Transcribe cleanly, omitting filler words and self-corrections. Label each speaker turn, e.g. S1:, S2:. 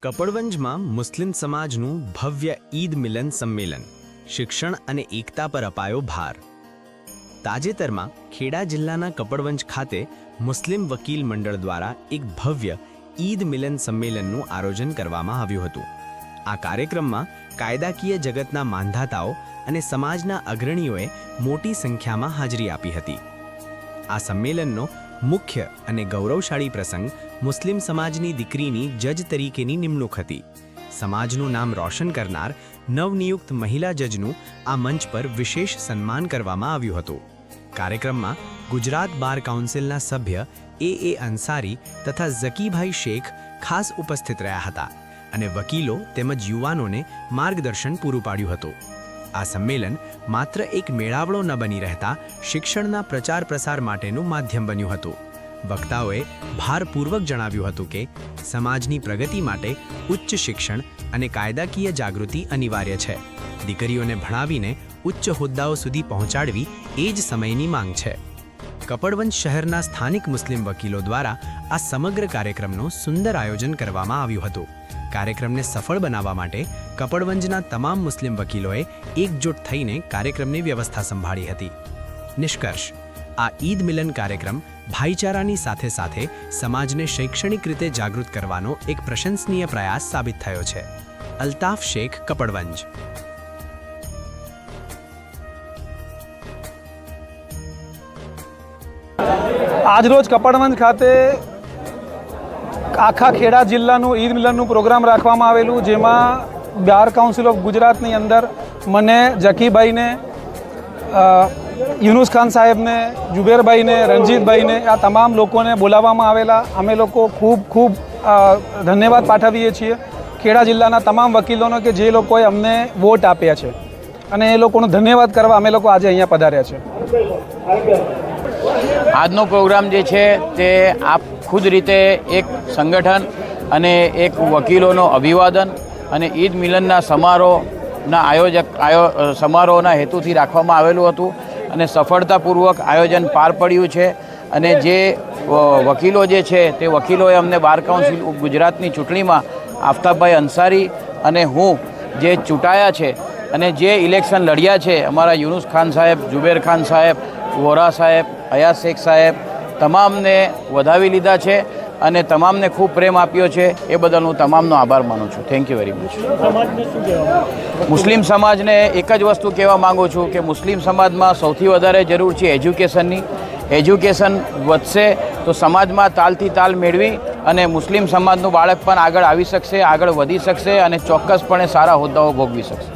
S1: કપડવંજમાં મુસ્લિમ સમાજનું ભવ્ય ઈદ મિલન સંમેલન, શિક્ષણ અને એકતા પર અપાયો ભાર। તાજેતરમાં ખેડા જિલ્લાના કપડવંજ ખાતે મુસ્લિમ વકીલ મંડળ દ્વારા એક ભવ્ય ઈદ મિલન સંમેલનનું આયોજન કરવામાં આવ્યું હતું। આ કાર્યક્રમમાં કાયદાકીય જગતના માંધાતાઓ અને સમાજના અગ્રણીઓએ મોટી સંખ્યામાં હાજરી આપી હતી। આ સંમેલનનો મુખ્ય અને ગૌરવશાળી પ્રસંગ મુસ્લિમ સમાજની દીકરીની જજ તરીકેની નિમણૂક હતી। સમાજનું નામ રોશન કરનાર નવનિયુક્ત મહિલા જજનું આ મંચ પર વિશેષ સન્માન કરવામાં આવ્યું હતું। કાર્યક્રમમાં ગુજરાત બાર કાઉન્સિલના સભ્ય એ અંસારી તથા ઝકીભાઈ શેખ ખાસ ઉપસ્થિત રહ્યા હતા અને વકીલો તેમજ યુવાનોને માર્ગદર્શન પૂરું પાડ્યું હતું। આ સંમેલન માત્ર એક મેળાવડો ન બની રહેતા શિક્ષણના પ્રચાર પ્રસાર માટેનું માધ્યમ બન્યું હતું। વક્તાઓએ ભારપૂર્વક જણાવ્યું હતું કે સમાજની પ્રગતિ માટે ઉચ્ચ શિક્ષણ અને કાયદાકીય જાગૃતિ અનિવાર્ય છે। દીકરીઓને ભણાવીને ઉચ્ચ હોદ્દાઓ સુધી પહોંચાડવી એ જ સમયની માંગ છે। કપડવંજ શહેરના સ્થાનિક મુસ્લિમ વકીલો દ્વારા આ સમગ્ર કાર્યક્રમનું સુંદર આયોજન કરવામાં આવ્યું હતું। કાર્યક્રમને સફળ બનાવવા માટે કપડવંજના તમામ મુસ્લિમ વકીલોએ એકજૂટ થઈને કાર્યક્રમની વ્યવસ્થા સંભાળી હતી। નિષ્કર્ષ, આ ઈદ મિલન કાર્યક્રમ ભાઈચારાની સાથે સાથે સમાજને શૈક્ષણિક રીતે જાગૃત કરવાનો એક પ્રશંસનીય પ્રયાસ સાબિત થયો છે। અલ્તાફ શેખ, કપડવંજ।
S2: આજરોજ કપડવંજ ખાતે આખા ખેડા જિલ્લાનું ઈદ મિલનનું પ્રોગ્રામ રાખવામાં આવેલું, જેમાં બાર કાઉન્સિલ ઓફ ગુજરાતની અંદર મને, જકીભાઈને, યુનુસ ખાન સાહેબને, જુબેરભાઈને, રણજીતભાઈને, આ તમામ લોકોને બોલાવવામાં આવેલા। અમે લોકો ખૂબ ધન્યવાદ પાઠવીએ છીએ ખેડા જિલ્લાના તમામ વકીલોનો કે જે લોકોએ અમને વોટ આપ્યા છે, અને એ લોકોનો ધન્યવાદ કરવા અમે લોકો આજે અહીંયા પધાર્યા છે।
S3: આજનો પ્રોગ્રામ જે છે તે આપ ખુદ રીતે એક સંગઠન અને એક વકીલોનો અભિવાદન અને ઈદ મિલનના સમારોહના હેતુથી રાખવામાં આવેલું હતું અને સફળતાપૂર્વક આયોજન પાર પડ્યું છે। અને જે વકીલો જે છે તે વકીલોએ અમને બાર કાઉન્સિલ ગુજરાતની ચૂંટણીમાં આફતાબભાઈ અંસારી અને હું જે ચૂંટાયા છે અને જે ઇલેક્શન લડ્યા છે, અમારા યુનુસ ખાન સાહેબ, જુબેર ખાન સાહેબ, વોરા સાહેબ, અયાઝ શેખ સાહેબ, તમામને વધાવી લીધા છે અને તમામને ખૂબ પ્રેમ આપ્યો છે। એ બદલ હું તમામનો આભાર માનું છું। Thank you very much. મુસ્લિમ સમાજને એક જ વસ્તુ કહેવા માગું છું કે મુસ્લિમ સમાજમાં સૌથી વધારે જરૂર છે એજ્યુકેશનની। એજ્યુકેશન વધશે તો સમાજમાં તાલથી તાલ મેળવી અને મુસ્લિમ સમાજનું બાળક પણ આગળ આવી શકશે, આગળ વધી શકશે અને ચોક્કસપણે સારા હોદ્દાઓ ભોગવી શકશે।